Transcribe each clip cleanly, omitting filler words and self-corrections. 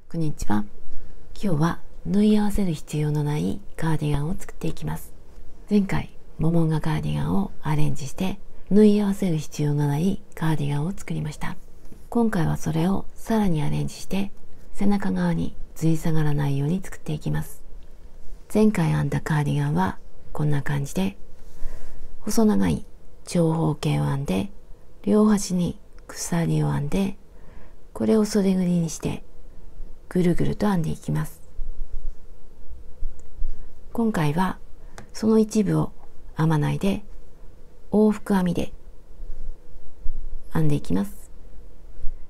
こんにちは。今日は縫い合わせる必要のないカーディガンを作っていきます。前回モモンガカーディガンをアレンジして縫い合わせる必要のないカーディガンを作りました。今回はそれをさらにアレンジして背中側にずり下がらないように作っていきます。前回編んだカーディガンはこんな感じで細長い長方形を編んで両端に鎖を編んでこれを袖ぐりにしてぐるぐると編んでいきます。今回はその一部を編まないで往復編みで編んでいきます。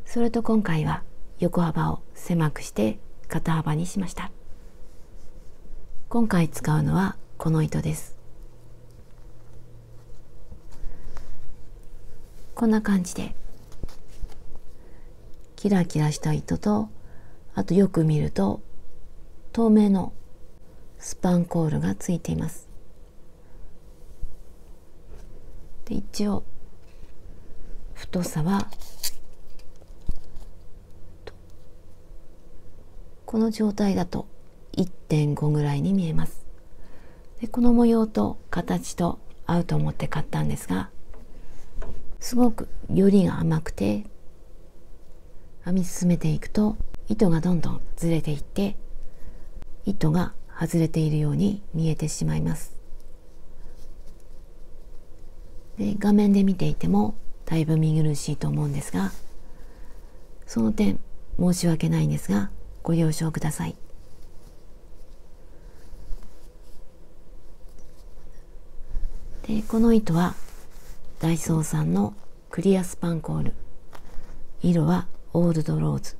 それと今回は横幅を狭くして肩幅にしました。今回使うのはこの糸です。こんな感じでキラキラした糸と、あとよく見ると透明のスパンコールがついています。で一応太さはこの状態だと 1.5 ぐらいに見えます。でこの模様と形と合うと思って買ったんですが、すごくよりが甘くて編み進めていくと糸がどんどんずれていって糸が外れているように見えてしまいます。で画面で見ていてもだいぶ見苦しいと思うんですが、その点申し訳ないんですがご了承ください。でこの糸はダイソーさんのクリアスパンコール、色はオールドローズ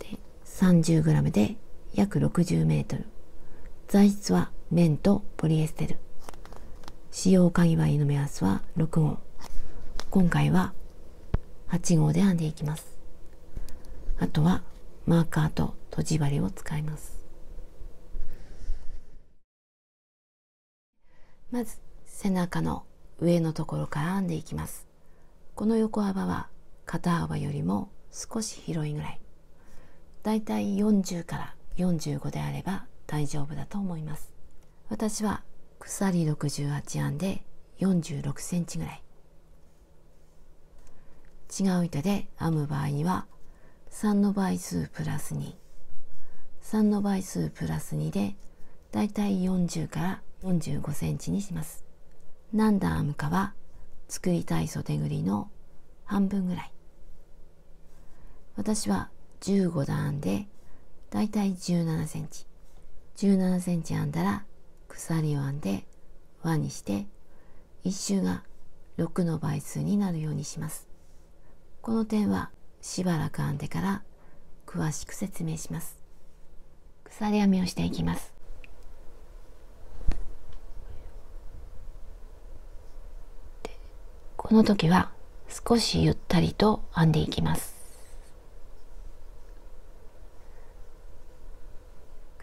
で 30g で約60メートル、材質は綿とポリエステル、使用かぎ針の目安は6号、今回は8号で編んでいきます。あとはマーカーととじ針を使います。まず背中の上のところから編んでいきます。この横幅は肩幅よりも少し広いぐらい、だいたい40から45であれば大丈夫だと思います。私は鎖68編んで46センチぐらい、違う糸で編む場合には3の倍数プラス2、3の倍数プラス2でだいたい40から45センチにします。何段編むかは作りたい袖ぐりの半分ぐらい。私は15段編んでだいたい17センチ。17センチ編んだら鎖を編んで輪にして1周が6の倍数になるようにします。この点はしばらく編んでから詳しく説明します。鎖編みをしていきます。この時は少しゆったりと編んでいきます。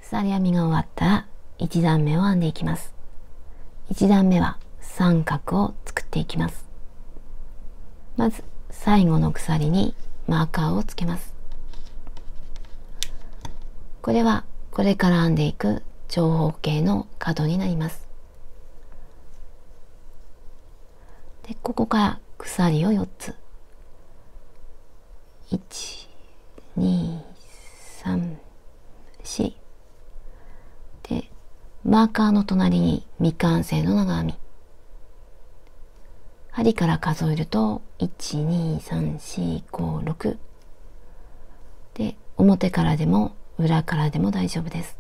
鎖編みが終わったら1段目を編んでいきます。1段目は三角を作っていきます。まず最後の鎖にマーカーをつけます。これはこれから編んでいく長方形の角になります。でここから鎖を4つ、1、2、3、4でマーカーの隣に未完成の長編み、針から数えると1、2、3、4、5、6で表からでも裏からでも大丈夫です。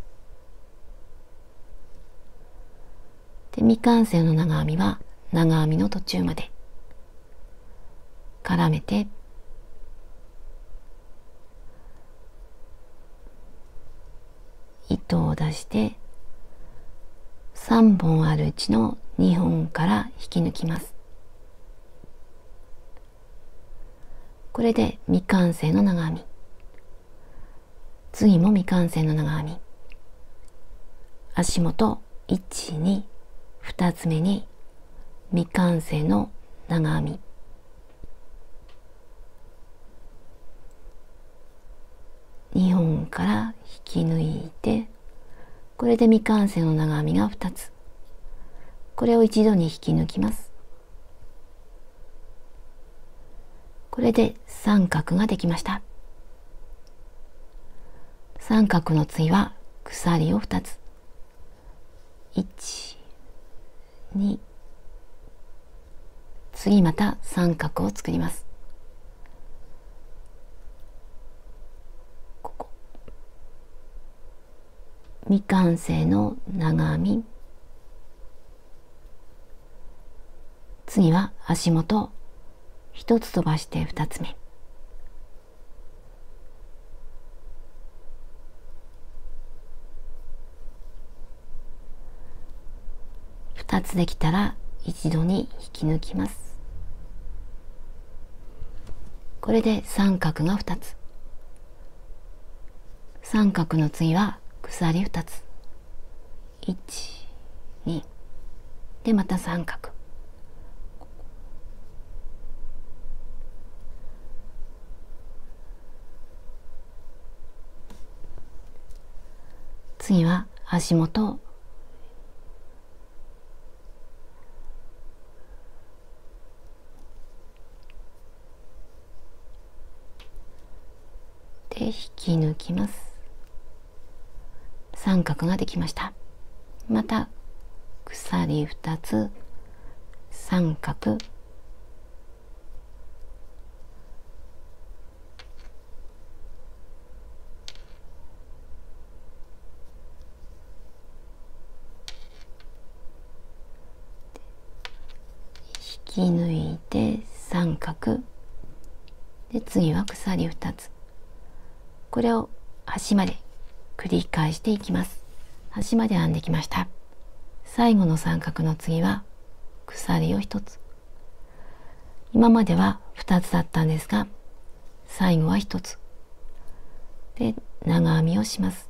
で未完成の長編みは長編みの途中まで絡めて糸を出して3本あるうちの2本から引き抜きます。これで未完成の長編み、次も未完成の長編み、足元1、2、2つ目に未完成の長編み、これで未完成の長編みが2つ。これを一度に引き抜きます。これで三角ができました。三角の次は鎖を2つ。1、2、次また三角を作ります。ここ未完成の長編み、次は足元1つ飛ばして2つ目、2つできたら一度に引き抜きます。これで三角が2つ。三角の次は鎖2つ。1、2でまた三角。次は足元で引き抜きます。三角ができました。また鎖2つ、三角、引き抜いて三角で、次は鎖2つ。これを端まで繰り返していきます。端まで編んできました。最後の三角の次は鎖を1つ。今までは2つだったんですが、最後は1つで長編みをします。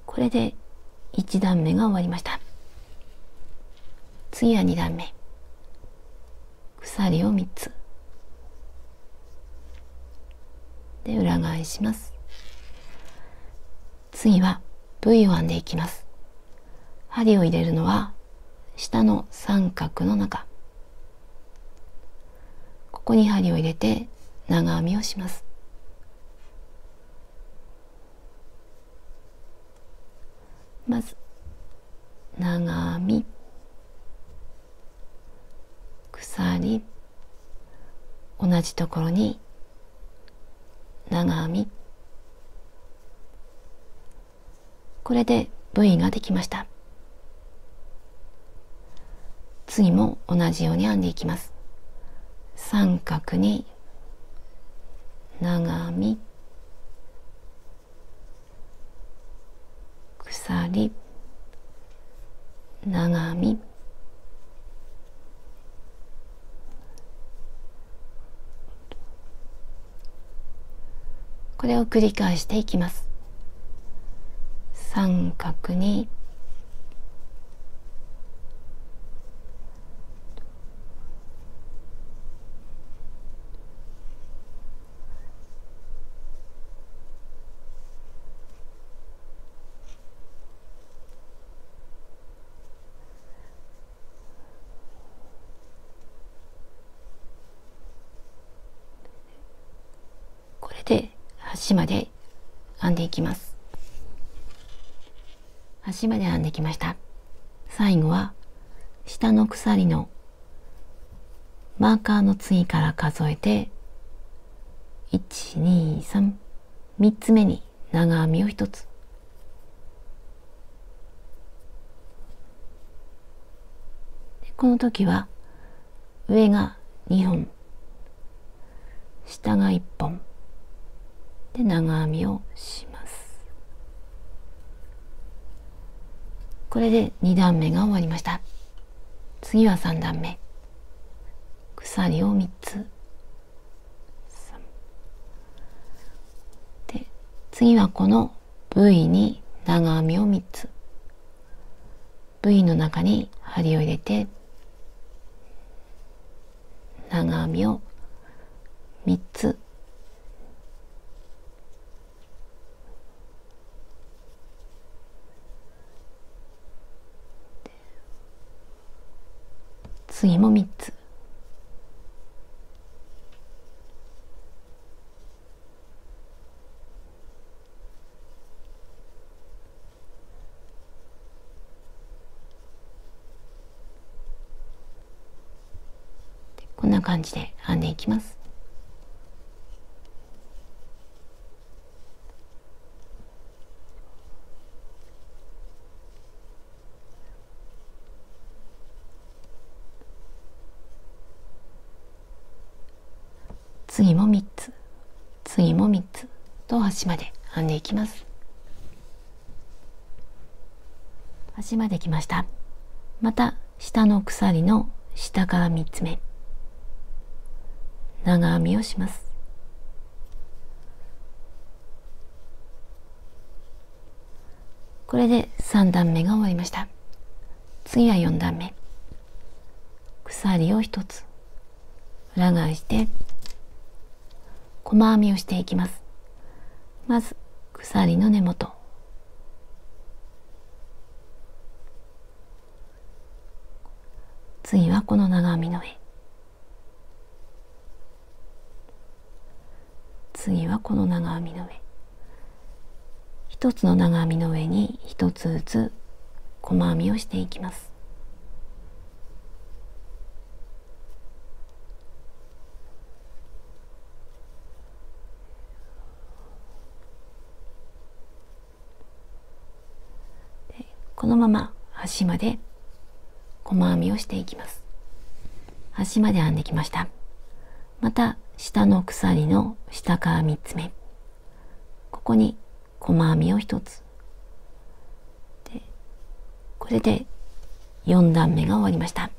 これで1段目が終わりました。次は2段目、鎖を3つで裏返します。次は V を編んでいきます。針を入れるのは下の三角の中、ここに針を入れて長編みをします。まず長編み、鎖、同じところに長編み、これで V ができました。次も同じように編んでいきます。三角に長編み、鎖、長編み、これを繰り返していきます。三角にこれで端まで編んでいきます。端まで編んできました。最後は下の鎖のマーカーの次から数えて1、2、3、3つ目に長編みを1つ、この時は上が2本、下が1本で長編みをします。これで2段目が終わりました。次は3段目、鎖を3つ、で次はこの V に長編みを3つ、 V の中に針を入れて長編みを3つ次も3つこんな感じで編んでいきます。次も3つ、次も3つと端まで編んでいきます。端まで来ました。また下の鎖の下から3つ目長編みをします。これで3段目が終わりました。次は4段目、鎖を1つ裏返して細編みをしていきます。まず鎖の根元、次はこの長編みの上、次はこの長編みの上、一つの長編みの上に一つずつ細編みをしていきます。このまま端まで細編みをしていきます。端まで編んできました。また下の鎖の下から3つ目、ここに細編みを1つで、これで4段目が終わりました。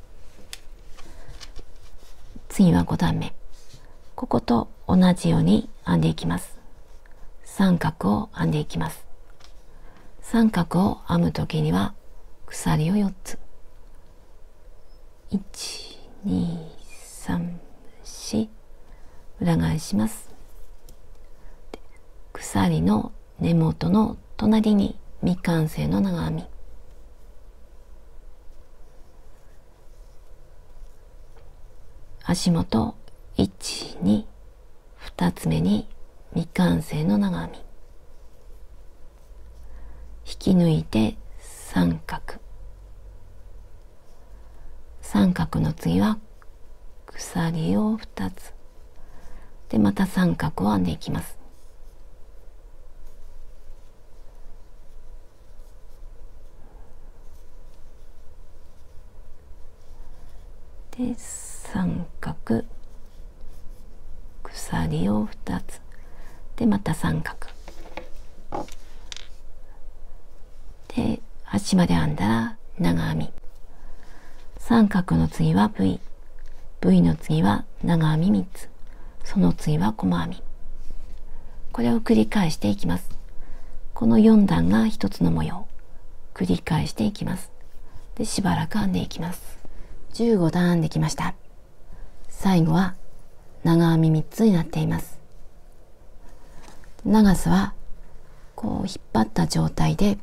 次は5段目、ここと同じように編んでいきます。三角を編んでいきます。三角を編むときには鎖を4つ、1、2、3、4裏返します。鎖の根元の隣に未完成の長編み、足元1、2、2つ目に未完成の長編み、引き抜いて三角、三角の次は鎖を2つで、また三角を編んでいきます。で三角、鎖を2つで、また三角で、端まで編んだら長編み、三角の次は V、 V の次は長編み3つ、その次は細編み、これを繰り返していきます。この4段が1つの模様、繰り返していきます。でしばらく編んでいきます。15段編んできました。最後は長編み3つになっています。長さはこう引っ張った状態で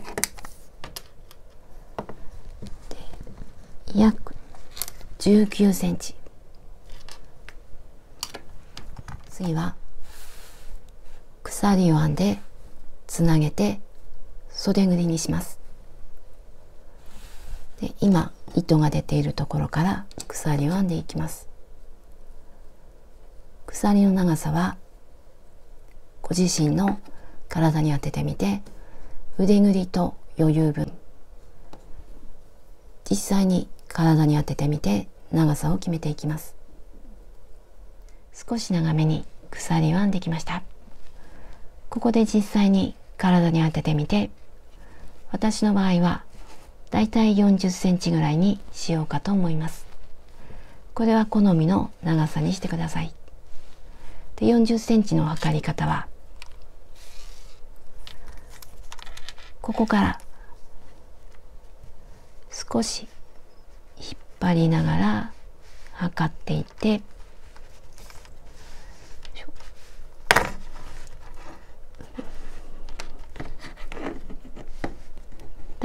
約19センチ。次は鎖を編んでつなげて袖ぐりにします。で今糸が出ているところから鎖を編んでいきます。鎖の長さはご自身の体に当ててみて、腕ぐりと余裕分、実際に体に当ててみて長さを決めていきます。少し長めに鎖を編んできました。ここで実際に体に当ててみて、私の場合はだいたい40センチぐらいにしようかと思います。これは好みの長さにしてください。で40センチの測り方は、ここから少し引っ張りながら測っていって、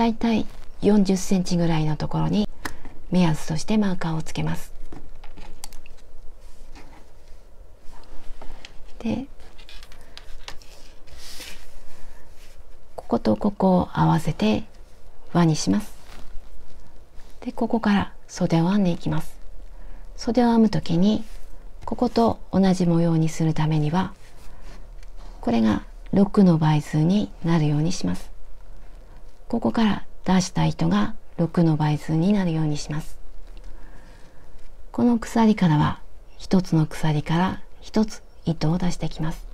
だいたい40センチぐらいのところに目安としてマーカーをつけます。で、こことここを合わせて輪にします。で、ここから袖を編んでいきます。袖を編むときにここと同じ模様にするためには、これが6の倍数になるようにします。ここから出した糸が6の倍数になるようにします。この鎖からは一つの鎖から一つ糸を出してきます。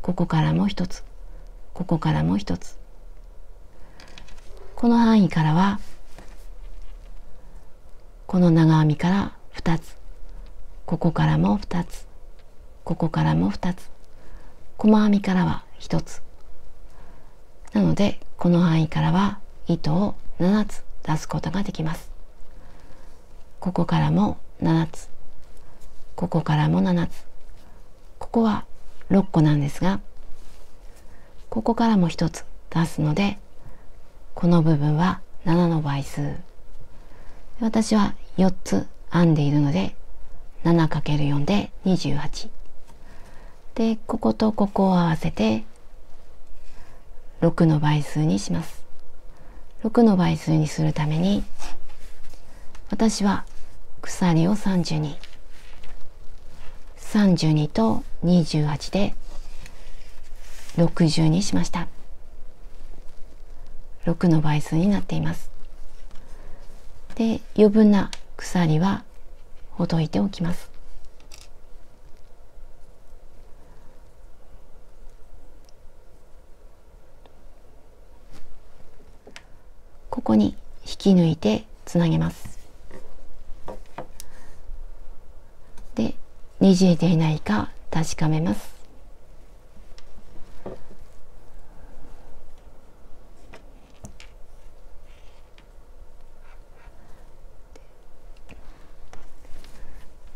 ここからも一つ、ここからも一つ。この範囲からはこの長編みから2つ、ここからも2つ、ここからも2つ、細編みからは1つ。なのでこの範囲からは糸を7つ出すことができます。ここからも7つ、ここからも7つ、ここは6個なんですが、ここからも1つ出すので、この部分は7の倍数。私は4つ編んでいるので 7×4 で28で、こことここを合わせて6の倍数にします。6の倍数にするために私は鎖を32、32と28で60にしました。6の倍数になっています。で、余分な鎖はほどいておきます。ここに引き抜いてつなげます。で、ねじれていないか確かめます。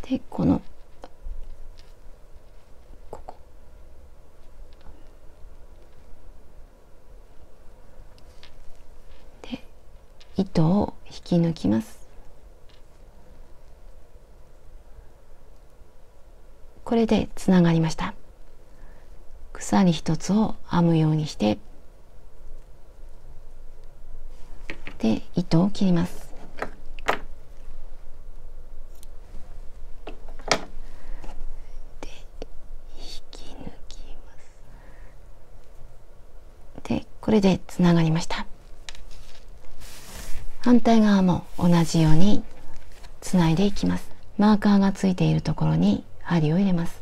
で、ここで糸を引き抜きます。これでつながりました。鎖一つを編むようにしてで糸を切ります。これでつながりました。反対側も同じようにつないでいきます。マーカーがついているところに針を入れます。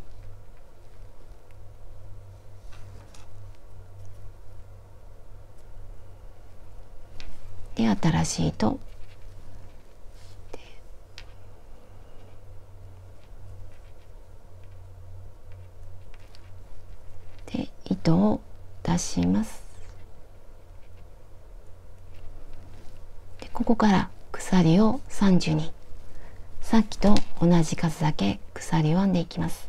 で、新しい糸で糸を出します。ここから鎖を32、さっきと同じ数だけ鎖を編んでいきます。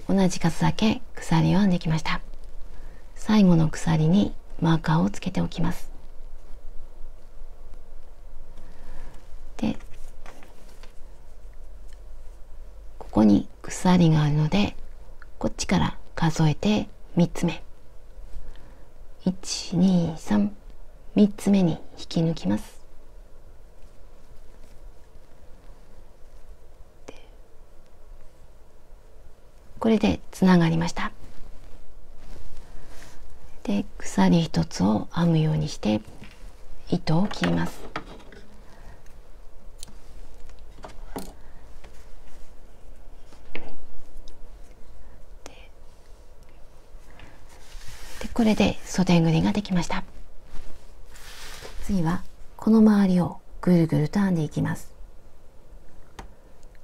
同じ数だけ鎖を編んできました。最後の鎖にマーカーをつけておきます。で、ここに鎖があるので、こっちから数えて3つ目。1、2、3、3つ目に引き抜きます。これでつながりました。で、鎖一つを編むようにして糸を切ります。これで袖ぐりができました。次はこの周りをぐるぐると編んでいきます。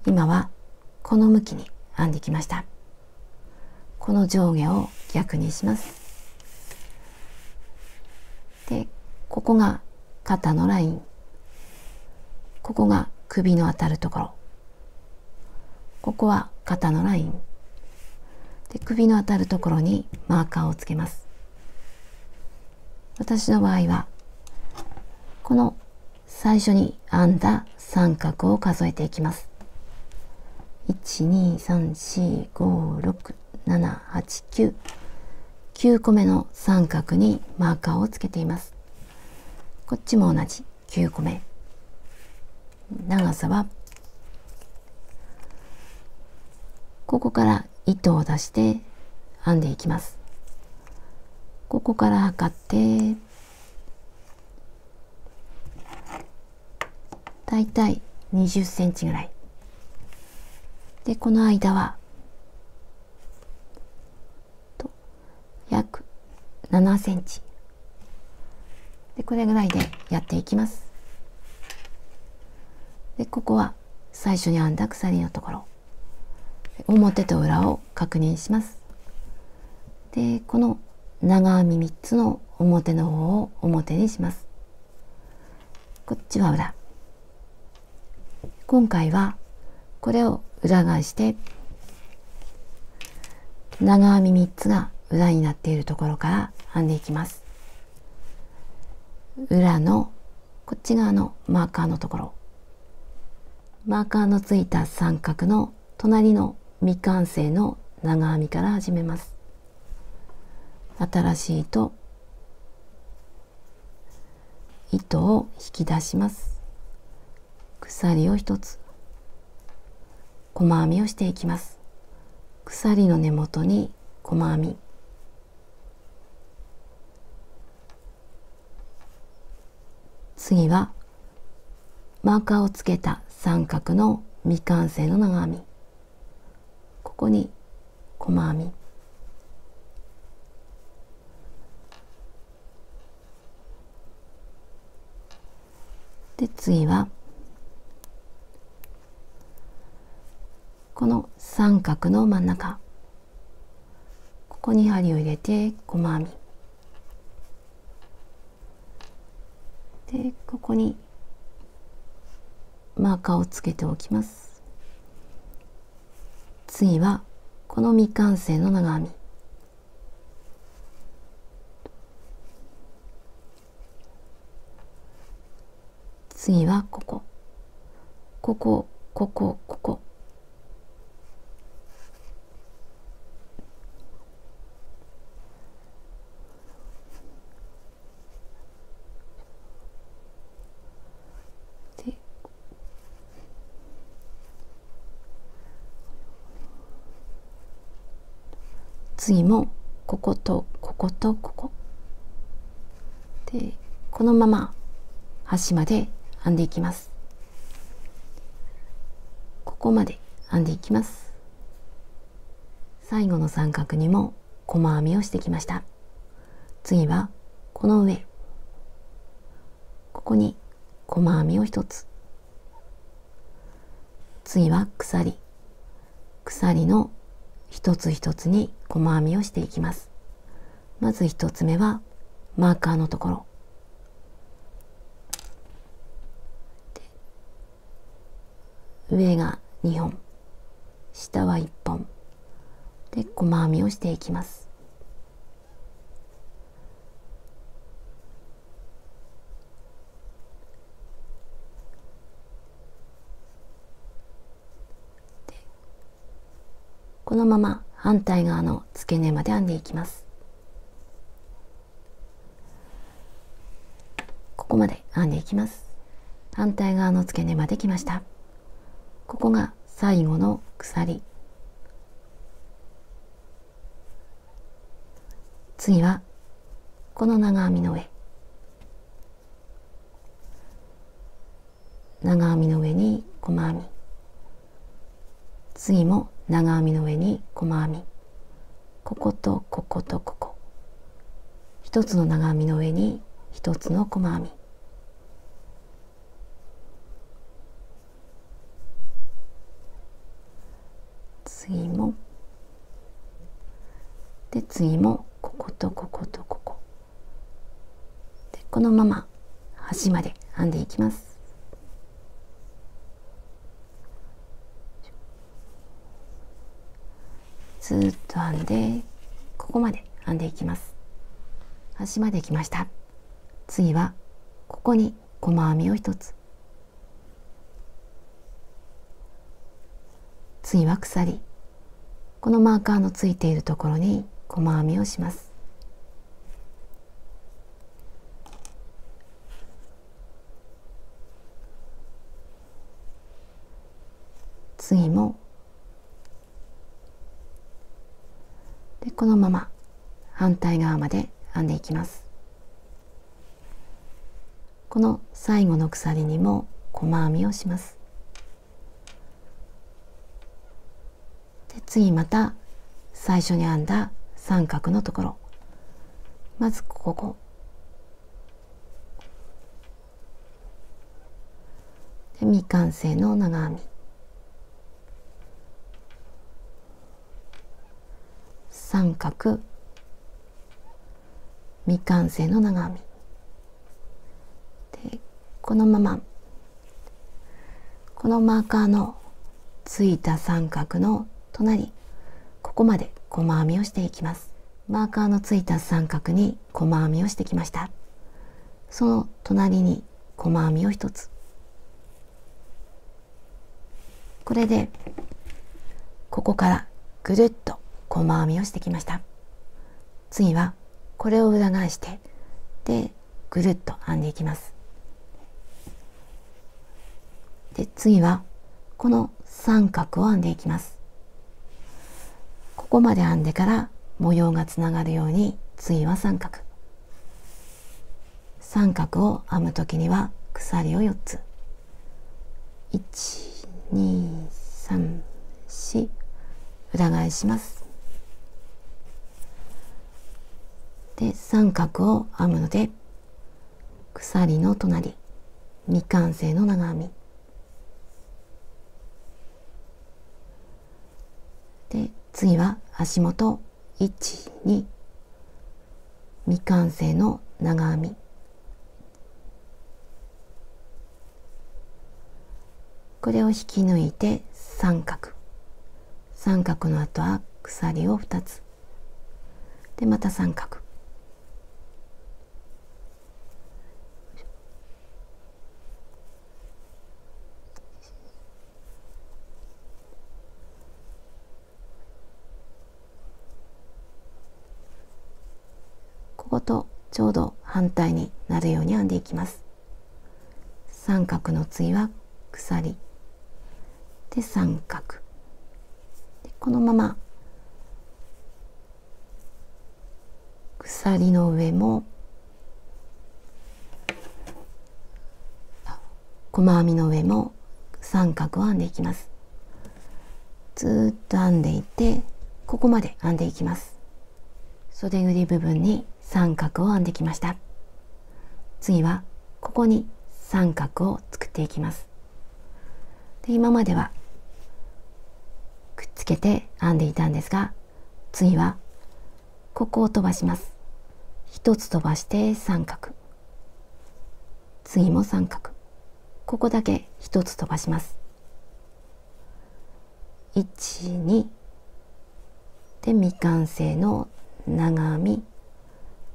今はこの向きに編んできました。この上下を逆にします。で、ここが肩のライン、ここが首の当たるところ、ここは肩のライン、で、首の当たるところにマーカーをつけます。私の場合はこの最初に編んだ三角を数えていきます。123456789 9個目の三角にマーカーをつけています。こっちも同じ9個目。長さはここから糸を出して編んでいきます。ここから測ってだいたい20センチぐらいで、この間は約7センチで、これぐらいでやっていきます。で、ここは最初に編んだ鎖のところ、表と裏を確認します。で、この長編み3つの表の方を表にします。こっちは裏。今回はこれを裏返して長編み3つが裏になっているところから編んでいきます。裏のこっち側のマーカーのところ、マーカーのついた三角の隣の未完成の長編みから始めます。新しい糸を引き出します。鎖を1つ、細編みをしていきます。鎖の根元に細編み、次はマーカーをつけた三角の未完成の長編み、ここに細編み、で、次はこの三角の真ん中、ここに針を入れて細編みで、ここにマーカーをつけておきます。次はこの未完成の長編み、次はここ、ここ、ここ、ここ、で、次もこことこことここで、このまま端まで編んでいきます。ここまで編んでいきます。最後の三角にも細編みをしてきました。次はこの上、ここに細編みを1つ、次は鎖の一つ一つに細編みをしていきます。まず1つ目はマーカーのところ、上が2本、下は1本で細編みをしていきます。このまま反対側の付け根まで編んでいきます。ここまで編んでいきます。反対側の付け根まで来ました。ここが最後の鎖。次はこの長編みの上、長編みの上に細編み、次も長編みの上に細編み、こことこことここ、一つの長編みの上に一つの細編み、次もで、次もこことこことここで、このまま端まで編んでいきます。ずっと編んで、ここまで編んでいきます。端まで来ました。次はここに細編みを1つ、次は鎖、このマーカーのついているところに細編みをします。次もで、このまま反対側まで編んでいきます。この最後の鎖にも細編みをします。で、次また最初に編んだ三角のところ、まずここで未完成の長編み、三角、未完成の長編みで、このままこのマーカーのついた三角の隣、ここまで細編みをしていきます。マーカーのついた三角に細編みをしてきました。その隣に細編みを1つ、これでここからぐるっと細編みをしてきました。次はこれを裏返してでぐるっと編んでいきます。で、次はこの三角を編んでいきます。ここまで編んでから模様がつながるように、次は三角、三角を編むときには鎖を4つ、1、2、3、4、裏返します。で、三角を編むので鎖の隣、未完成の長編みで、次は足元1、2、未完成の長編み、これを引き抜いて三角、三角の後は鎖を2つで、また三角、こことちょうど反対になるように編んでいきます。三角の次は鎖で三角で、このまま鎖の上も細編みの上も三角を編んでいきます。ずっと編んでいってここまで編んでいきます。袖ぐり部分に三角を編んできました。次はここに三角を作っていきます。で、今まではくっつけて編んでいたんですが、次はここを飛ばします。一つ飛ばして三角、次も三角、ここだけ一つ飛ばします。1、2で未完成の長編み、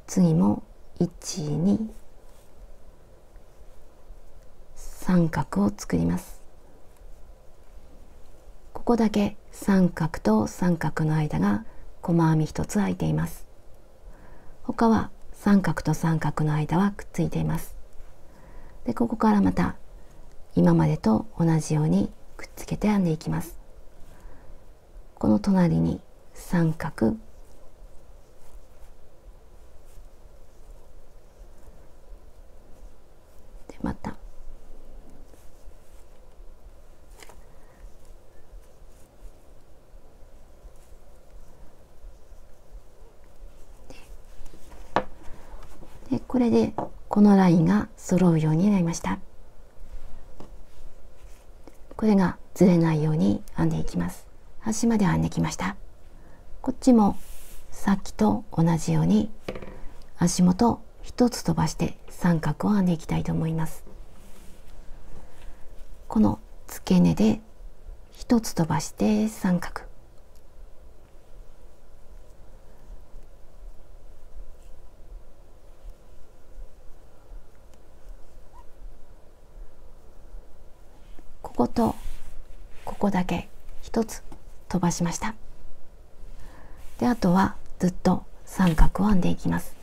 次も1、2、三角を作ります。ここだけ三角と三角の間が細編み1つ空いています。他は三角と三角の間はくっついています。で、ここからまた今までと同じようにくっつけて編んでいきます。この隣に三角で、またで、これでこのラインが揃うようになりました。これがずれないように編んでいきます。端まで編んできました。こっちもさっきと同じように足元一つ飛ばして三角を編んでいきたいと思います。この付け根で一つ飛ばして三角こことここだけ一つ飛ばしました。で、あとはずっと三角を編んでいきます。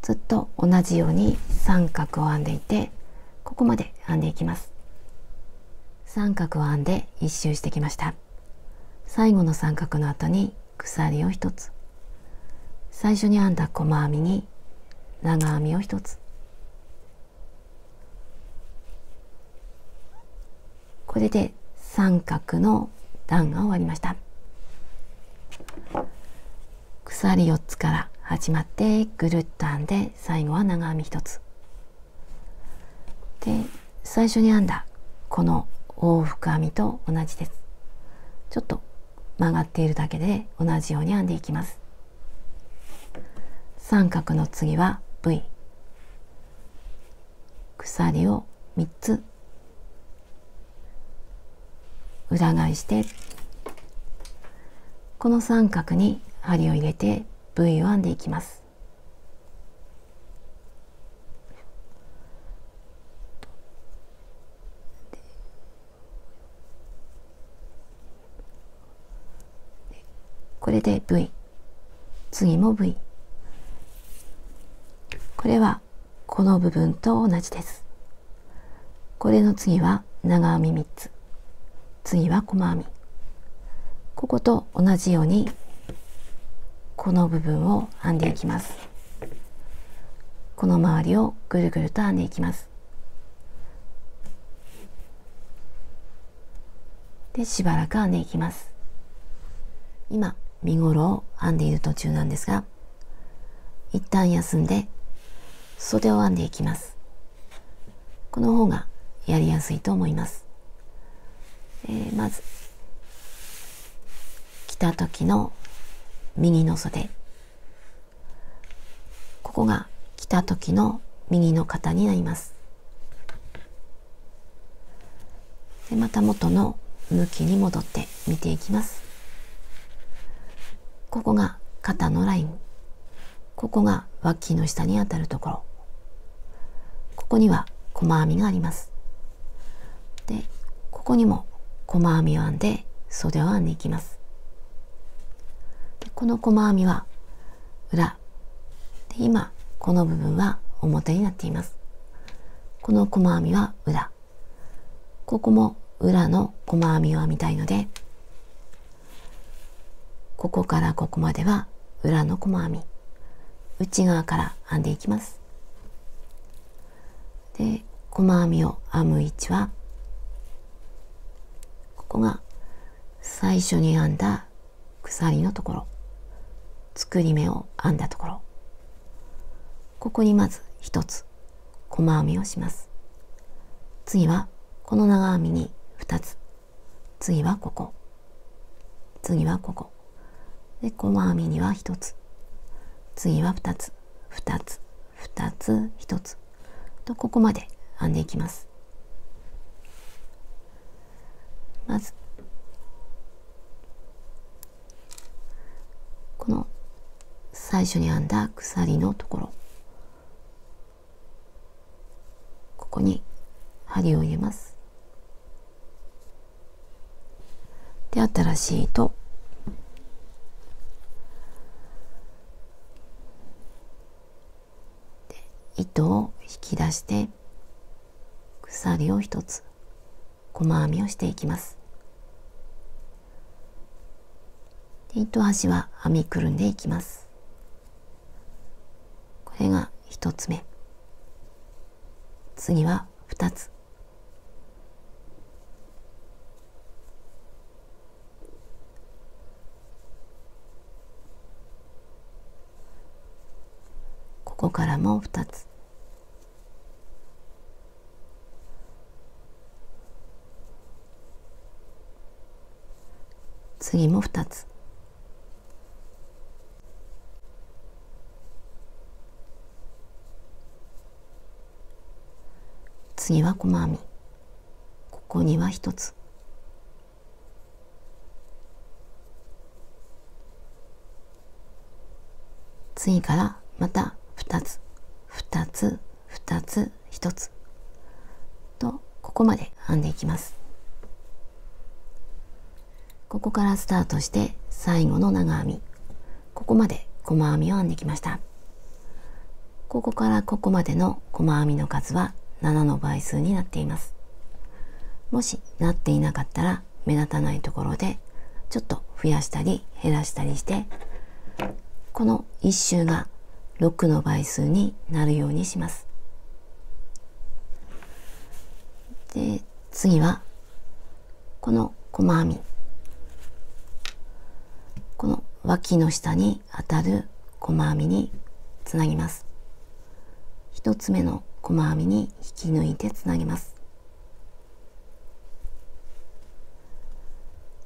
ずっと同じように三角を編んでいて、ここまで編んでいきます。三角を編んで一周してきました。最後の三角の後に鎖を一つ、最初に編んだ細編みに長編みを一つ、これで三角の段が終わりました。鎖4つから始まってぐるっと編んで、最後は長編み1つで、最初に編んだこの往復編みと同じです。ちょっと曲がっているだけで同じように編んでいきます。三角の次は V、 鎖を3つ裏返して、この三角に針を入れて V を編んでいきます。これで V、 次も V、 これはこの部分と同じです。これの次は長編み3つ、次は細編み、ここと同じようにこの部分を編んでいきます。この周りをぐるぐると編んでいきます。で、しばらく編んでいきます。今身ごろを編んでいる途中なんですが、一旦休んで袖を編んでいきます。この方がやりやすいと思います。まず着た時の右の袖、ここが着た時の右の肩になります。で、また元の向きに戻って見ていきます。ここが肩のライン、ここが脇の下に当たるところ、ここには細編みがあります。で、ここにも細編みを編んで袖を編んでいきます。で、この細編みは裏で、今この部分は表になっています。この細編みは裏、ここも裏の細編みを編みたいので、ここからここまでは裏の細編み、内側から編んでいきます。で、細編みを編む位置は、ここが最初に編んだ鎖のところ、作り目を編んだところ、ここにまず一つ細編みをします。次はこの長編みに2つ、次はここ、次はここで、細編みには1つ、次は2つ、2つ、2つ、1つと、ここまで編んでいきます。まずこの最初に編んだ鎖のところ、ここに針を入れます。で、新しい糸、糸を引き出して鎖を一つ細編みをしていきます。で、糸端は編みくるんでいきます。これが一つ目、次は2つ、ここからも2つ、次も2つ、次は細編み、ここには1つ、次からまた2つ、2つ、2つ、1つと、ここまで編んでいきます。ここからスタートして最後の長編み、ここまで細編みを編んできました。ここからここまでの細編みの数は7の倍数になっています。もしなっていなかったら目立たないところでちょっと増やしたり減らしたりして、この1周が6の倍数になるようにします。で、次はこの細編み、この脇の下に当たる細編みにつなぎます。1つ目の細編みに引き抜いてつなぎます。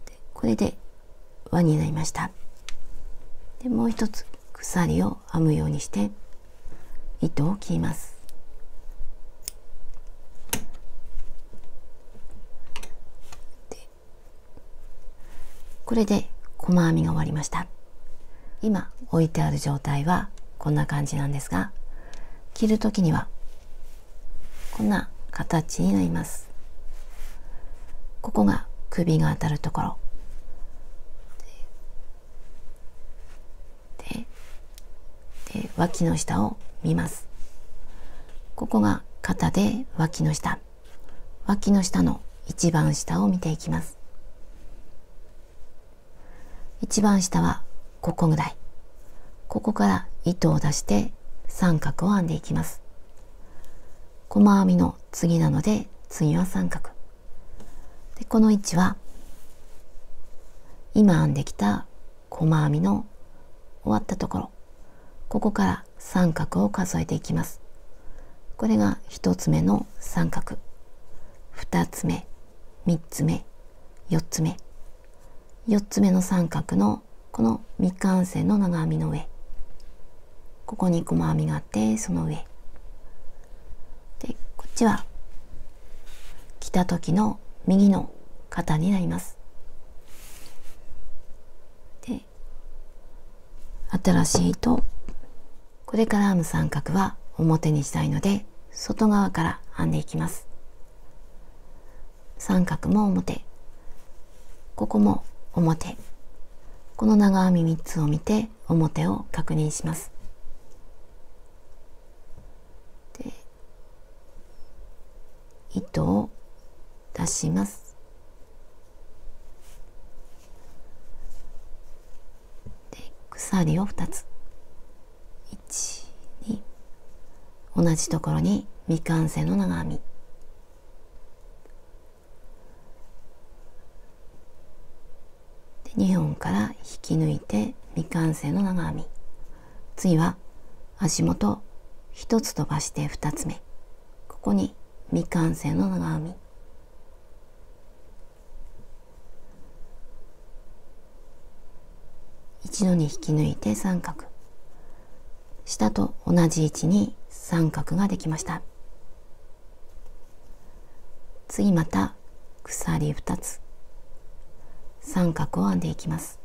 で、これで輪になりました。で、もう一つ鎖を編むようにして糸を切ります。で、これで細編みが終わりました。今置いてある状態はこんな感じなんですが、切るときにはこんな形になります。ここが首が当たるところで、脇の下を見ます。ここが肩で脇の下、脇の下の一番下を見ていきます。一番下はここぐらい、ここから糸を出して三角を編んでいきます。細編みの次なので次は三角で、この位置は今編んできた細編みの終わったところ、ここから三角を数えていきます。これが1つ目の三角、2つ目、3つ目、4つ目、4つ目の三角のこの未完成の長編みの上、ここに細編みがあって、その上で、こっちは着た時の右の肩になります。で、新しい糸、これから編む三角は表にしたいので外側から編んでいきます。三角も表、ここも表、この長編み3つを見て表を確認します。で、糸を出します。で、鎖を2つ、1、2、同じところに未完成の長編み、で2本から引き抜いて未完成の長編み、次は足元1つ飛ばして2つ目、ここに未完成の長編み、一度に引き抜いて三角、下と同じ位置に三角ができました。次また鎖2つ、三角を編んでいきます。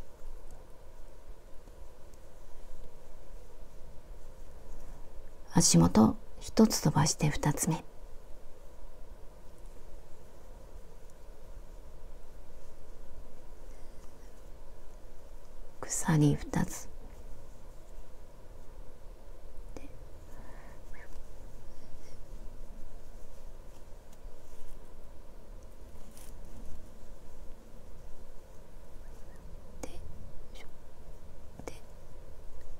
足元1つ飛ばして2つ目、鎖2つで、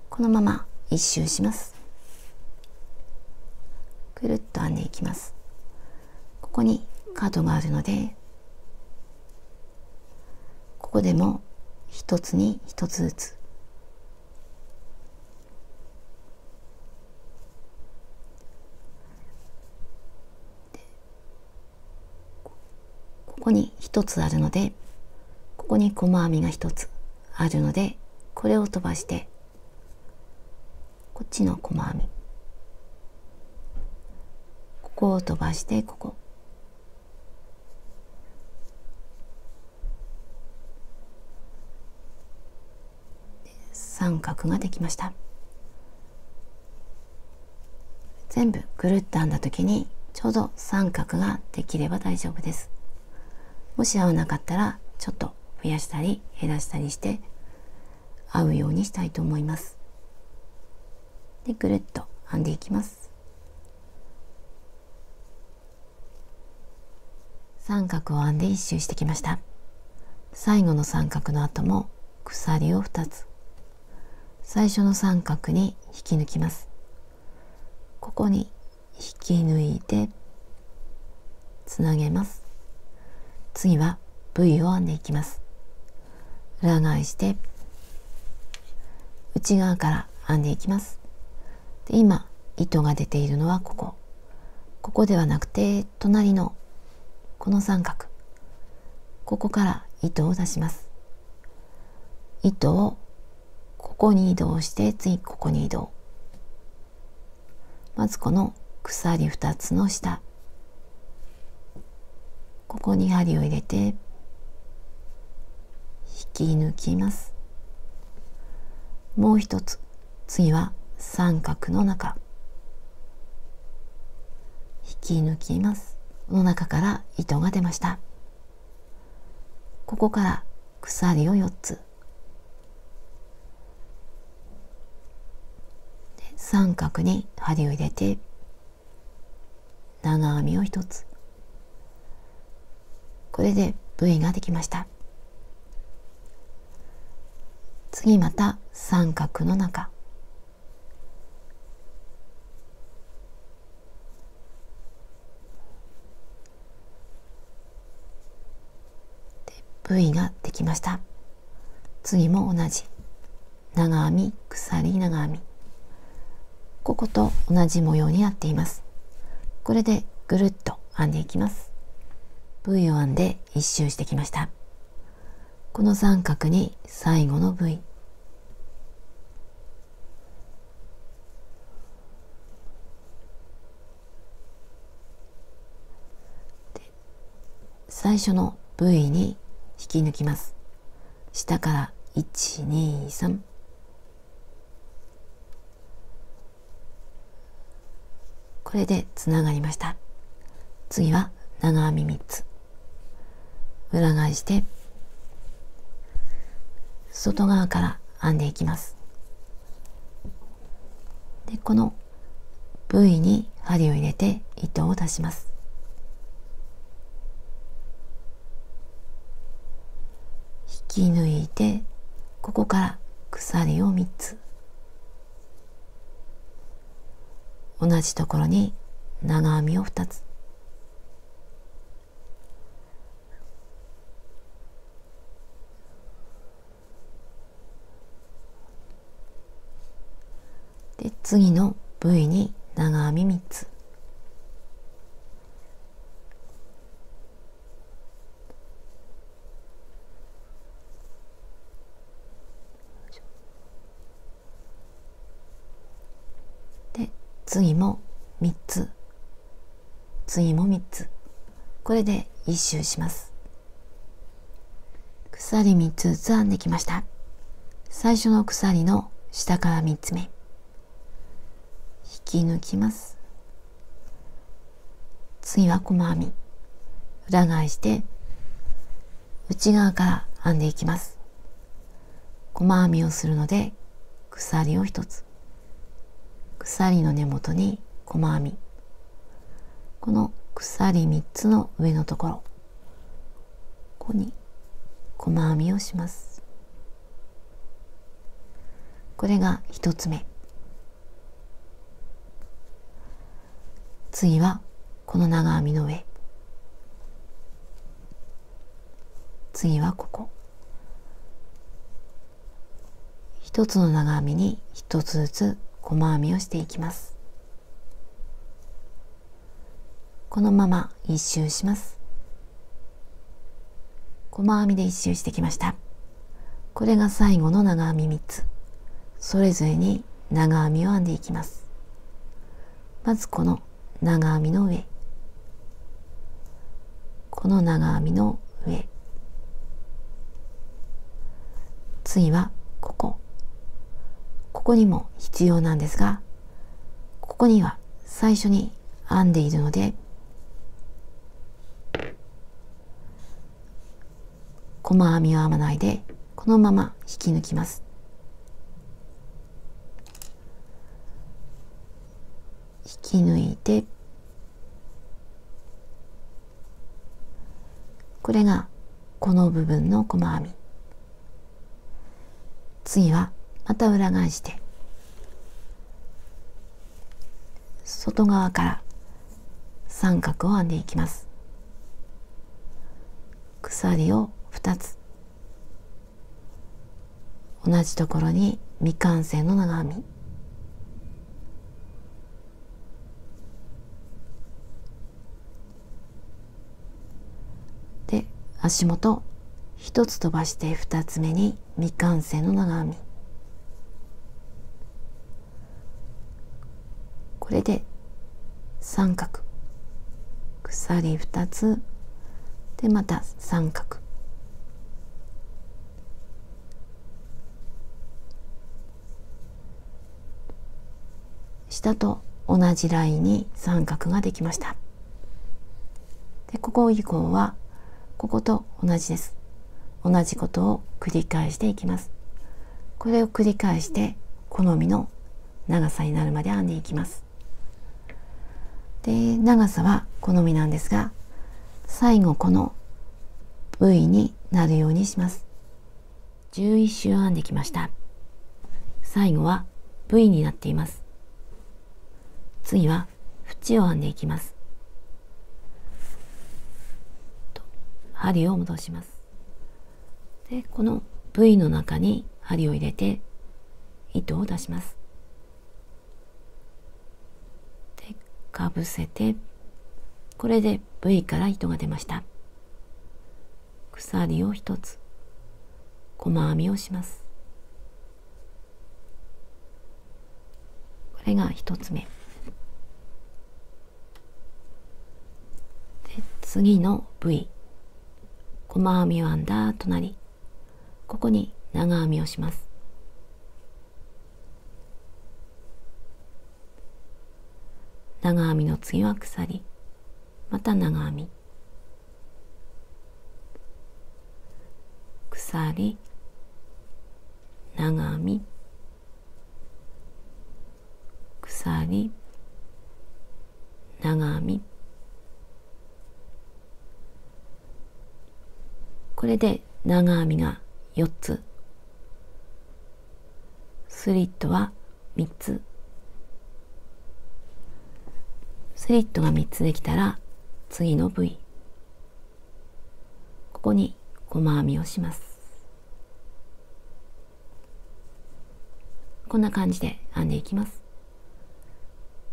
このまま1周します。くるっと編んでいきます。ここに角があるので、ここでも一つに一つずつ、ここに一つあるので、ここに細編みが一つあるので、これを飛ばしてこっちの細編み、ここを飛ばしてここ、三角ができました。全部ぐるっと編んだ時にちょうど三角ができれば大丈夫です。もし合わなかったらちょっと増やしたり減らしたりして合うようにしたいと思います。で、ぐるっと編んでいきます。三角を編んで一周してきました。最後の三角の後も鎖を2つ、最初の三角に引き抜きます。ここに引き抜いてつなげます。次は V を編んでいきます。裏返して内側から編んでいきます。で、今糸が出ているのはここではなくて隣のこの三角、ここから糸を出します。糸をここに移動して次ここに移動。まずこの鎖2つの下、ここに針を入れて引き抜きます。もう一つ、次は三角の中引き抜きます。この中から糸が出ました。ここから鎖を4つ、三角に針を入れて長編みを1つ。これで V ができました。次また三角の中で V ができました。次も同じ長編み鎖長編み、ここと同じ模様になっています。これでぐるっと編んでいきます。V を編んで一周してきました。この三角に最後の V、最初の V に引き抜きます。下から1、2、3、これでつながりました。次は長編み3つ、裏返して外側から編んでいきます。で、この V に針を入れて糸を出します。引き抜いてここから鎖を3つ、同じところに長編みを2つ、で次の V に長編み3つ、で次も3つ、次も3つ、これで一周します。鎖3つずつ編んできました。最初の鎖の下から3つ目引き抜きます。次は細編み、裏返して内側から編んでいきます。細編みをするので鎖を1つ、鎖の根元に細編み、この鎖3つの上のところ、ここに細編みをします。これが1つ目。次はこの長編みの上、次はここ、1つの長編みに1つずつ細編みをしていきます。このまま一周します。細編みで一周してきました。これが最後の長編み3つ、それぞれに長編みを編んでいきます。まずこの長編みの上、この長編みの上、次はここにも必要なんですが、ここには最初に編んでいるので細編みを編まないでこのまま引き抜きます。引き抜いて、これがこの部分の細編み。次はまた裏返して外側から三角を編んでいきます。鎖を2つ、同じところに未完成の長編み、で足元1つ飛ばして2つ目に未完成の長編み、これで三角、鎖2つでまた三角、下と同じラインに三角ができました。でここ以降はここと同じです。同じことを繰り返していきます。これを繰り返して好みの長さになるまで編んでいきます。で長さは好みなんですが、最後この V になるようにします。11周編んできました。最後は V になっています。次は縁を編んでいきます。針を戻します。でこの V の中に針を入れて糸を出します。でかぶせて、これで V から糸が出ました。鎖を1つ、細編みをします。これが1つ目で、次の V、 細編みを編んだ隣、ここに長編みをします。長編みの次は鎖、また長編み、鎖、長編み、鎖、長編み、これで長編みが4つ、スリットは3つ。スリットが3つできたら次の V、 ここに細編みをします。こんな感じで編んでいきます。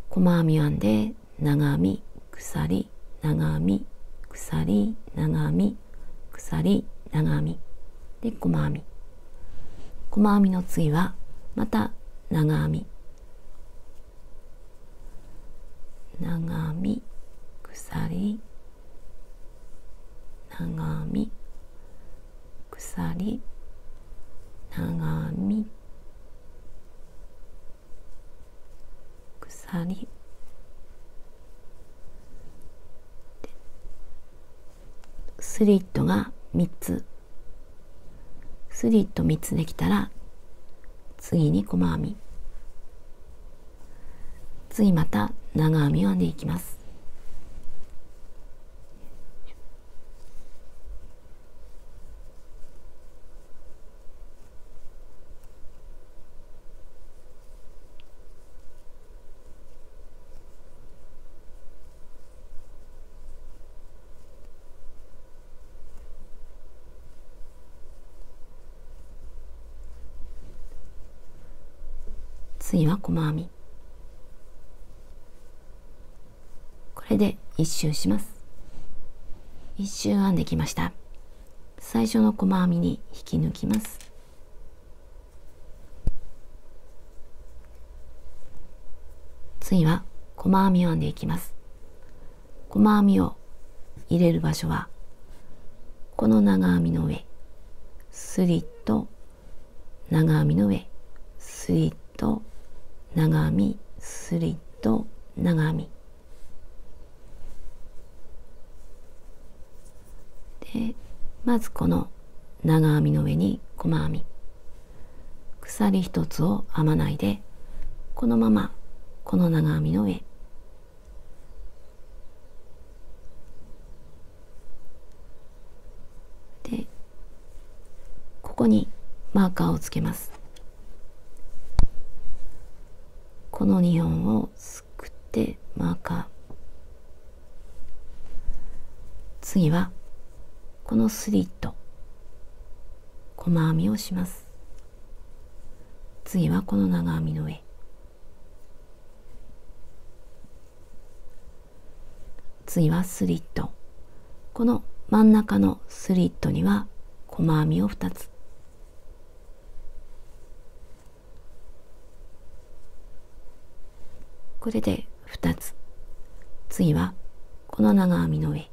細編みを編んで長編み、鎖、長編み、鎖、長編み、鎖、長編みで細編み。細編みの次はまた長編み、長編み、鎖、長編み、鎖、長編み、鎖、スリットが3つ、スリット3つできたら次に細編み、次また長編みを編んでいきます。次は細編み、これで1周します。1周編んできました。最初の細編みに引き抜きます。次は細編みを編んでいきます。細編みを入れる場所はこの長編みの上、スリット、長編みの上、スリット、長編み、スリット、長編みで、まずこの長編みの上に細編み、鎖一つを編まないでこのままこの長編みの上で、ここにマーカーをつけます。この2本をすくってマーカー、次はこのスリット細編みをします。次はこの長編みの上、次はスリット、この真ん中のスリットには細編みを2つ、これで2つ、次はこの長編みの上、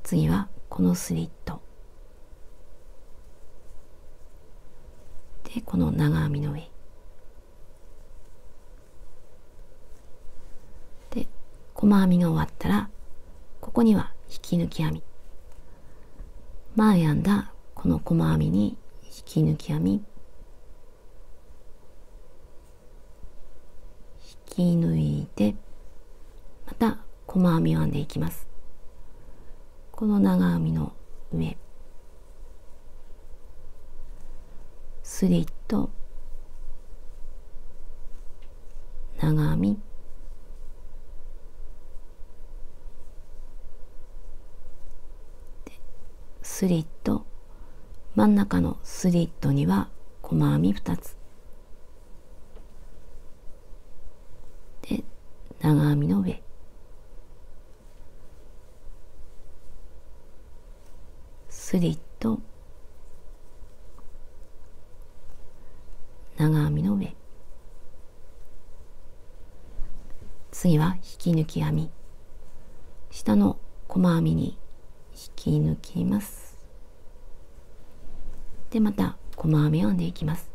次はこのスリットでこの長編みの上で、細編みが終わったらここには引き抜き編み、前編んだこの細編みに引き抜き編み、引き抜いてまた細編みを編んでいきます。この長編みの上、スリット、長編み、スリット、真ん中のスリットには細編み2つで、長編みの上、スリット、長編みの上、次は引き抜き編み、下の細編みに引き抜きます。でまた細編みを編んでいきます。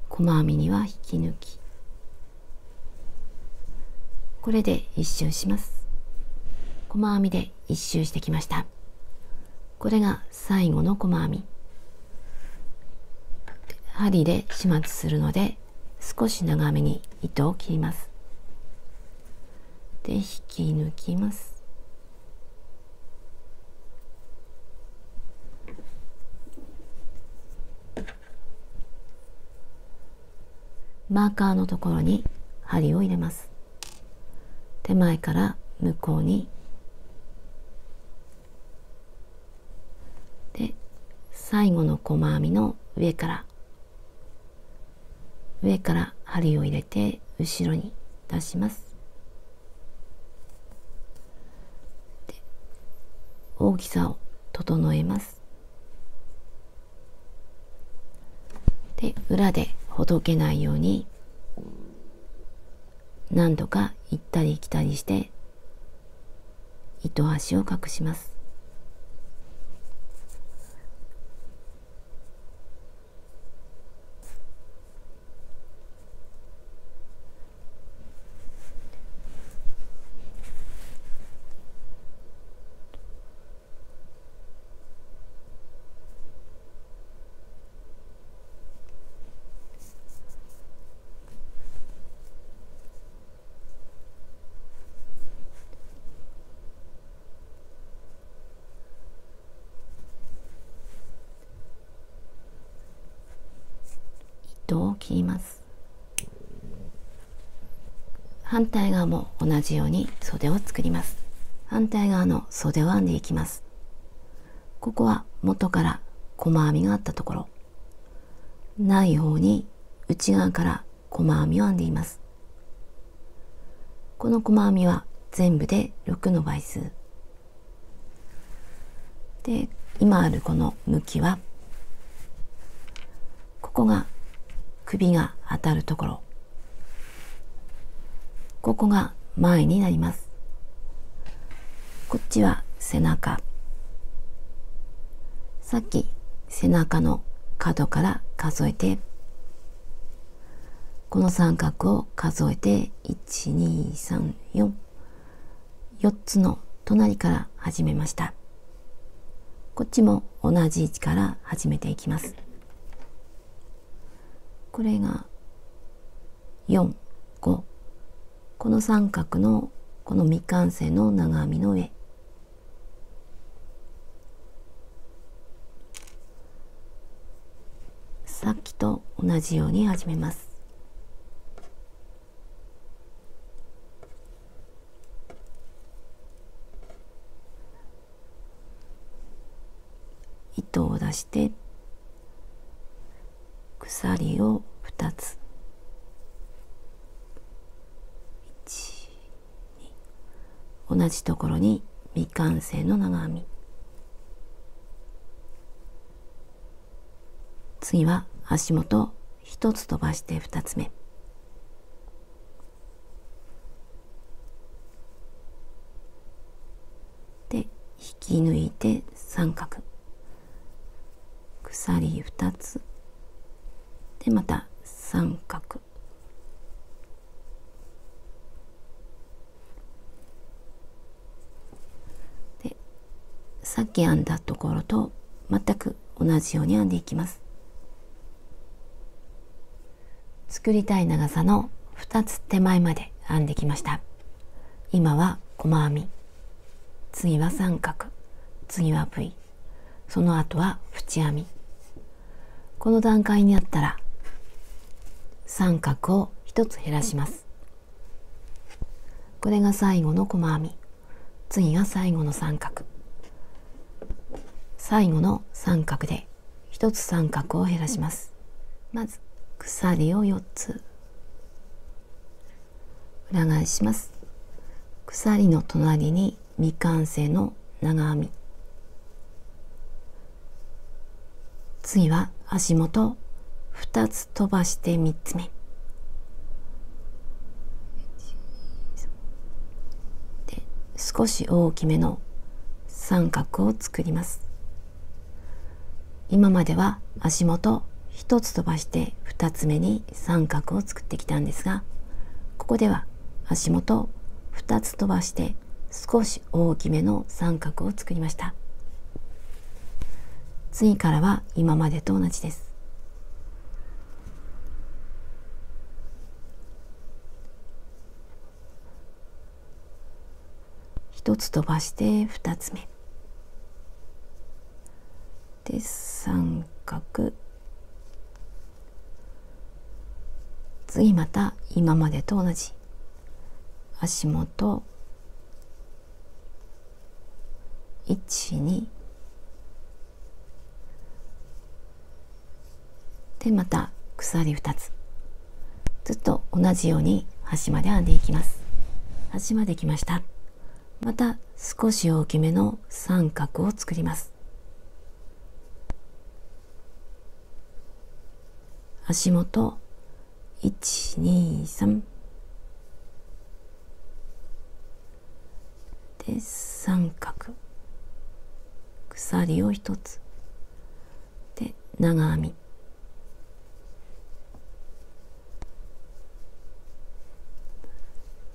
細編みには引き抜き、これで一周します。細編みで一周してきました。これが最後の細編み、針で始末するので少し長めに糸を切ります。で引き抜きます。マーカーのところに針を入れます。手前から向こうに、で最後の細編みの上から針を入れて後ろに出します。で大きさを整えます。で裏でほどけないように何度か行ったり来たりして糸端を隠します。糸を切ります。反対側も同じように袖を作ります。反対側の袖を編んでいきます。ここは元から細編みがあったところ、ない方に内側から細編みを編んでいます。この細編みは全部で6の倍数で、今あるこの向きは、ここが首が当たるところ、ここが前になります。こっちは背中。さっき背中の角から数えて、この三角を数えて1、2、3、4、4つの隣から始めました。こっちも同じ位置から始めていきます。これが4、5。この三角のこの未完成の長編みの上。さっきと同じように始めます。糸を出して鎖を2つ、1、2、同じところに未完成の長編み。次は足元1つ飛ばして2つ目。で引き抜いて三角、鎖2つでまた三角で、さっき編んだところと全く同じように編んでいきます。作りたい長さの2つ手前まで編んできました。今は細編み、次は三角、次は V、 その後は縁編み。この段階になったら三角を1つ減らします。これが最後の細編み、次が最後の三角、最後の三角で1つ三角を減らします。まず鎖を4つ裏返します。鎖の隣に未完成の長編み、次は足元2つ飛ばして3つ目で、少し大きめの三角を作ります。今までは足元1つ飛ばして2つ目に三角を作ってきたんですが、ここでは足元2つ飛ばして少し大きめの三角を作りました。次からは今までと同じです。1つ飛ばして2つ目で三角、次また今までと同じ足元1、2でまた鎖2つ、ずっと同じように端まで編んでいきます。端まで来ました。また少し大きめの三角を作ります。足元1、2、3で三角、鎖を1つで長編み、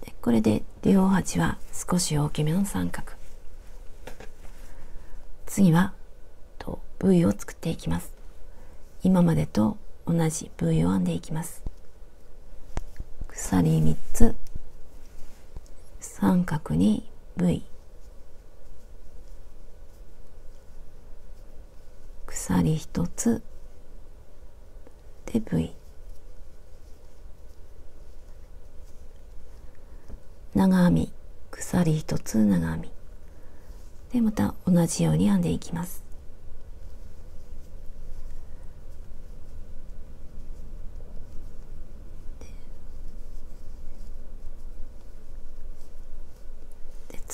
でこれで両端は少し大きめの三角。次はV を作っていきます。今までと同じ V を編んでいきます。鎖3つ、三角に V、 鎖1つで V、 長編み、鎖1つ長編みでまた同じように編んでいきます。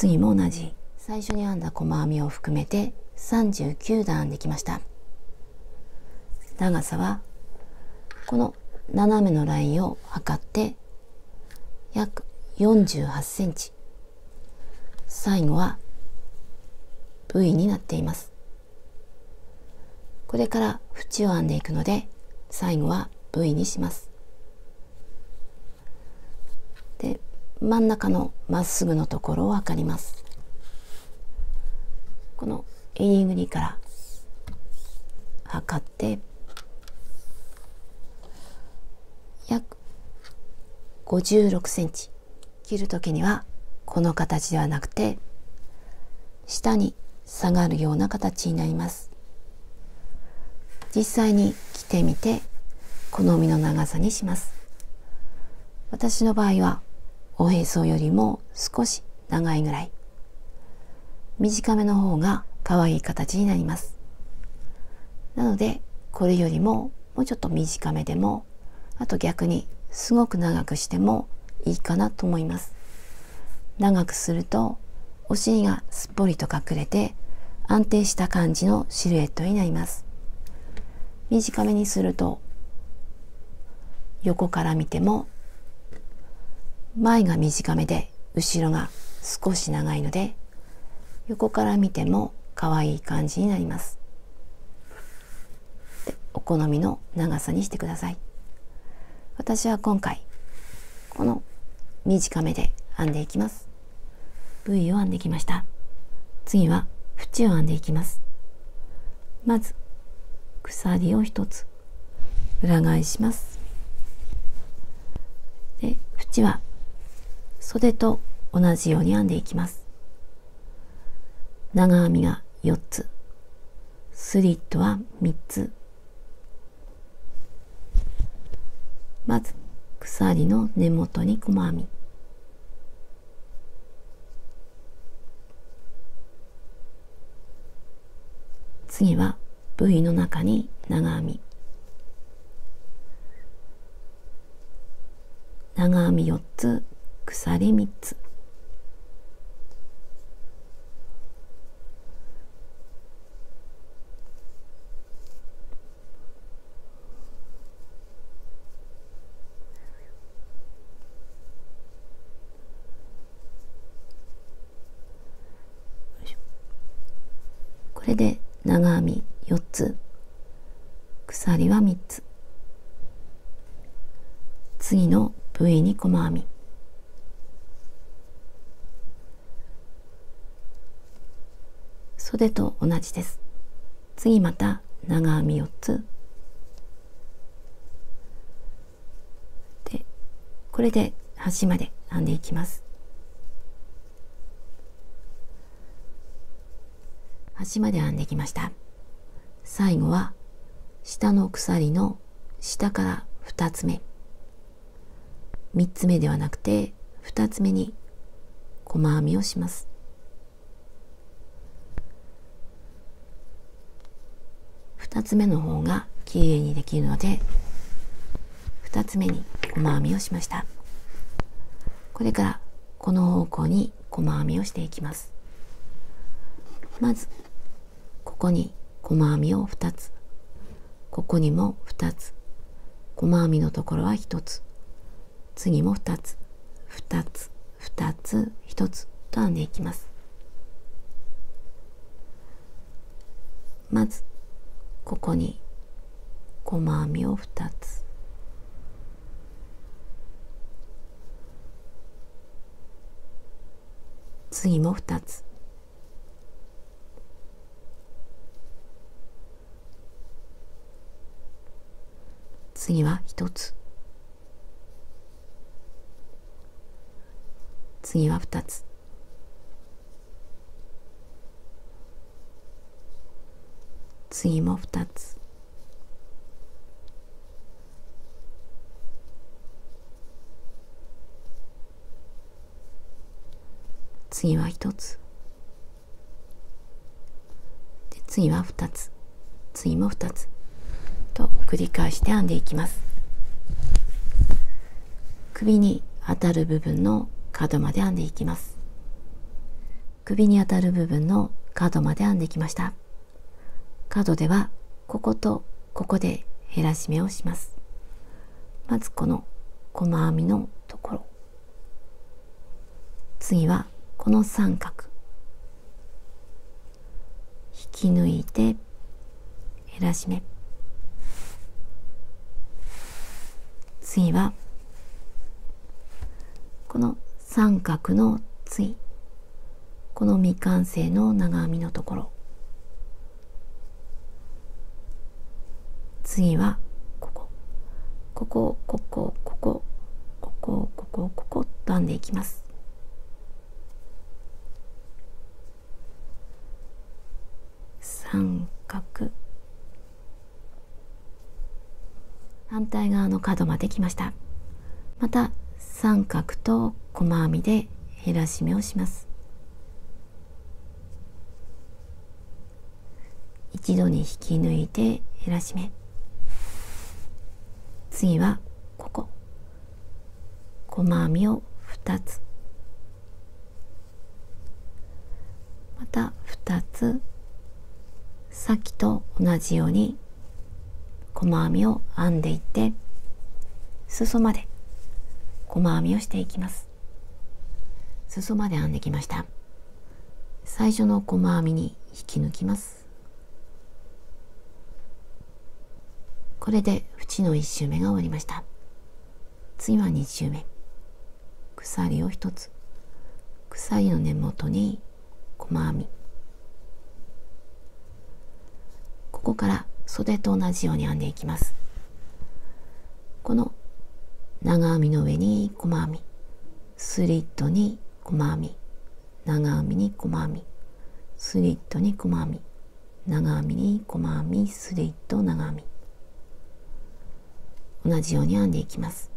次も同じ。最初に編んだ細編みを含めて39段編んできました。長さはこの斜めのラインを測って約48センチ。最後は V になっています。これから縁を編んでいくので、最後は V にします。で、真ん中のまっすぐのところを測ります。この襟ぐりから測って約56センチ。切る時にはこの形ではなくて下に下がるような形になります。実際に着てみて好みの長さにします。私の場合はおへそよりも少し長いぐらい、短めの方が可愛い形になります。なのでこれよりももうちょっと短めでも、あと逆にすごく長くしてもいいかなと思います。長くするとお尻がすっぽりと隠れて安定した感じのシルエットになります。短めにすると横から見ても前が短めで後ろが少し長いので、横から見ても可愛い感じになります。で、お好みの長さにしてください。私は今回この短めで編んでいきます。V を編んできました。次は縁を編んでいきます。まず鎖を一つ裏返します。で、縁は袖と同じように編んでいきます。長編みが4つ、スリットは3つ。まず鎖の根元に細編み、次は V の中に長編み、長編み4つ、鎖3つ、これで長編み4つ、鎖は3つ。次の V に細編み、袖と同じです。次また長編み4つで、これで端まで編んでいきます。端まで編んできました。最後は下の鎖の下から2つ目、3つ目ではなくて2つ目に細編みをします。2つ目の方がきれいにできるので2つ目に細編みをしました。これからこの方向に細編みをしていきます。まずここに細編みを2つ、ここにも2つ、細編みのところは1つ、次も2つ、2つ、2つ、1つと編んでいきます。まずここに細編みを2つ、次も2つ、次は1つ、次は2つ、次も2つ、次は1つで、次は2つ、次も2つと繰り返して編んでいきます。首に当たる部分の角まで編んでいきます。首に当たる部分の角まで編んできました。角ではこことここで減らし目をします。まずこの細編みのところ、次はこの三角引き抜いて減らし目、次はこの三角の次、この未完成の長編みのところ、次はここ、ここ、ここ、ここ、ここ、ここ、ここと編んでいきます。三角、反対側の角まで来ました。また三角と細編みで減らし目をします。一度に引き抜いて減らし目、次はここ細編みを2つ、また2つ、さっきと同じように細編みを編んでいって、裾まで細編みをしていきます。裾まで編んできました。最初の細編みに引き抜きます。これで縁の1周目が終わりました。次は2周目、鎖を1つ、鎖の根元に細編み、ここから袖と同じように編んでいきます。この長編みの上に細編み、スリットに細編み、長編みに細編み、スリットに細編み、長編みに細編み、スリット、長編み、同じように編んでいきます。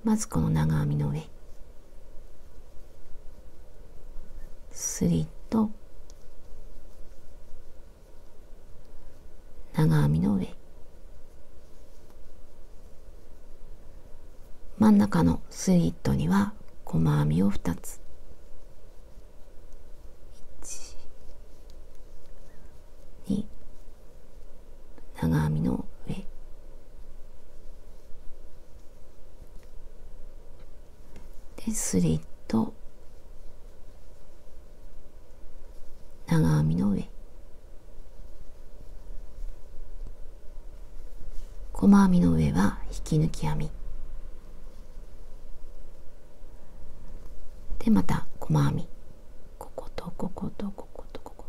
まずこの長編みの上、スリット、長編みの上、真ん中のスリットには細編みを2つ、1、2、長編みの上でスリット、長編みの上、細編みの上は引き抜き編みで、また細編み、こことこことこことここ、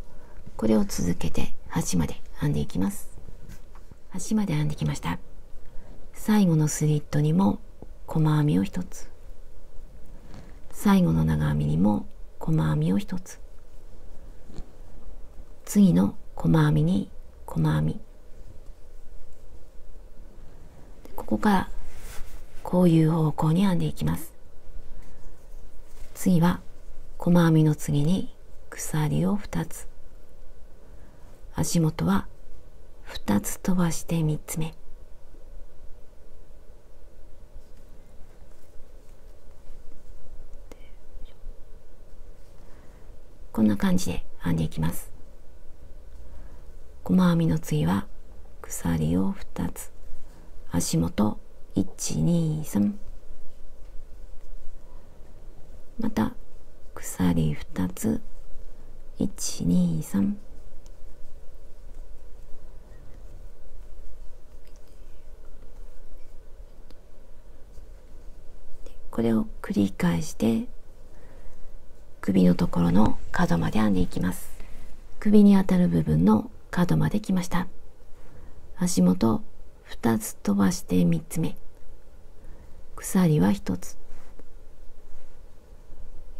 これを続けて端まで編んでいきます。端まで編んできました。最後のスリットにも細編みを1つ、最後の長編みにも細編みを1つ、次の細編みに細編み、ここからこういう方向に編んでいきます。次は細編みの次に鎖を2つ、足元は2つ飛ばして3つ目、こんな感じで編んでいきます。細編みの次は鎖を2つ、足元1、2、3、また鎖2つ、1、2、3、これを繰り返して首のところの角まで編んでいきます。首に当たる部分の角まで来ました。足元2つ飛ばして3つ目、鎖は1つ、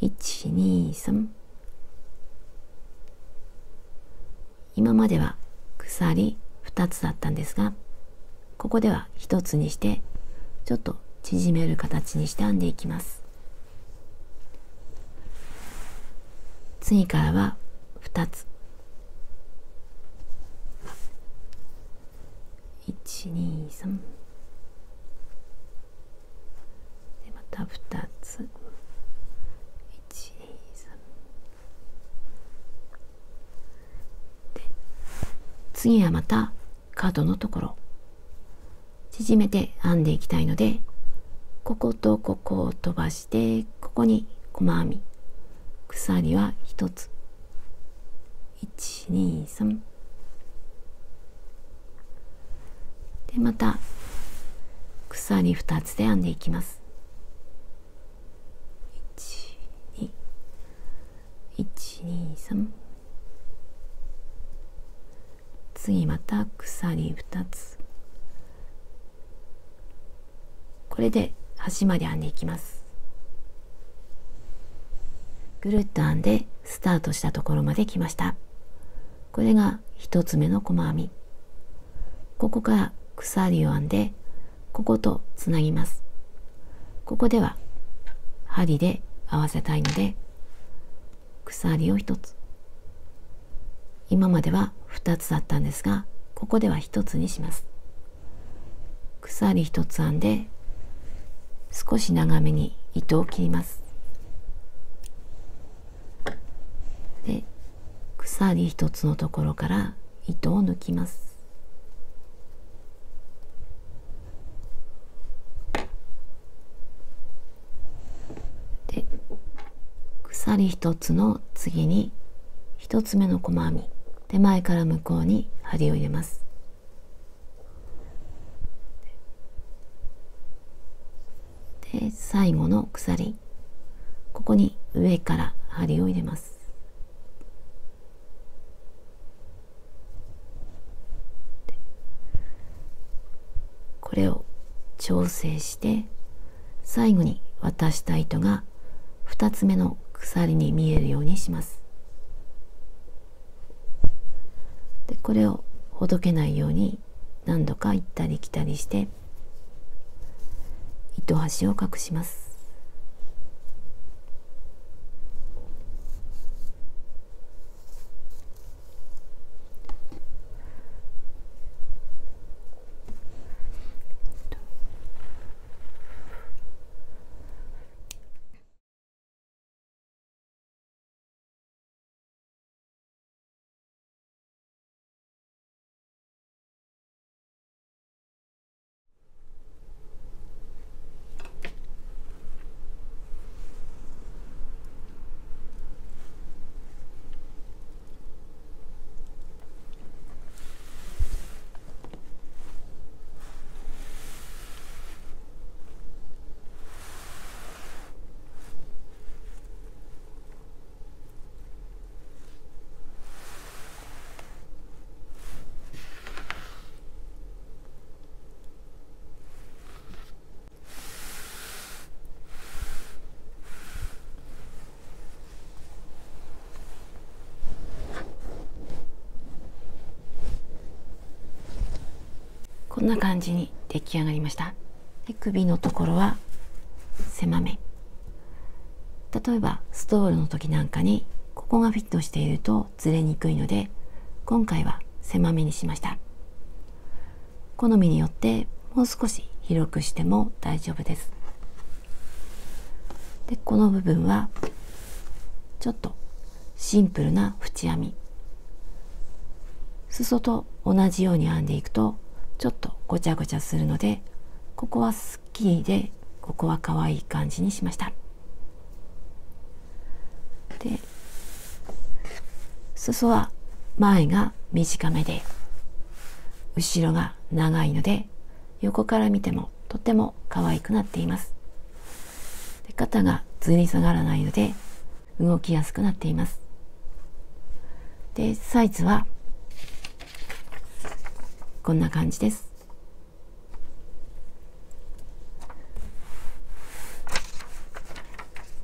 1、2、3、今までは鎖2つだったんですが、ここでは1つにしてちょっと縮める形にして編んでいきます。次からは2つ、1、2、3で、また2つ、1、2、3、次はまた角のところ縮めて編んでいきたいので、こことここを飛ばして、ここに細編み、鎖は1つ、1、2、3で、また鎖2つで編んでいきます。1、2、1、2、3、次また鎖2つ、これで端まで編んでいきます。ぐるっと編んでスタートしたところまで来ました。これが1つ目の細編み。ここから鎖を編んでこことつなぎます。ここでは針で合わせたいので、鎖を1つ、今までは2つだったんですが、ここでは1つにします。鎖1つ編んで少し長めに糸を切ります。で、鎖1つのところから糸を抜きます。で、鎖1つの次に1つ目の細編み、手前から向こうに針を入れます。で、最後の鎖、ここに上から針を入れます。これを調整して、最後に渡した糸が2つ目の鎖に見えるようにします。で、これをほどけないように何度か行ったり来たりして糸端を隠します。こんな感じに出来上がりました。で、首のところは狭め。例えばストールの時なんかにここがフィットしているとずれにくいので、今回は狭めにしました。好みによってもう少し広くしても大丈夫です。で、この部分はちょっとシンプルな縁編み。裾と同じように編んでいくとちょっとごちゃごちゃするので、ここはスッキリで、ここは可愛い感じにしました。で、裾は前が短めで後ろが長いので、横から見てもとても可愛くなっています。で、肩がずり下がらないので動きやすくなっています。で、サイズはこんな感じです。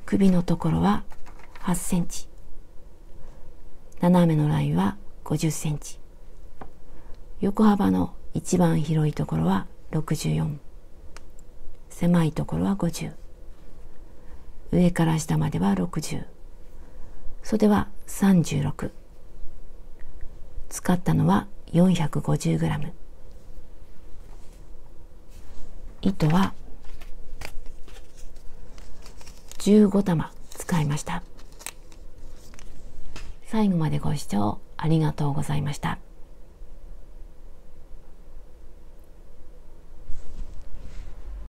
首のところは8センチ、斜めのラインは50センチ、横幅の一番広いところは64、狭いところは50、上から下までは60、袖は36、使ったのは450g、糸は15玉使いました。最後までご視聴ありがとうございました。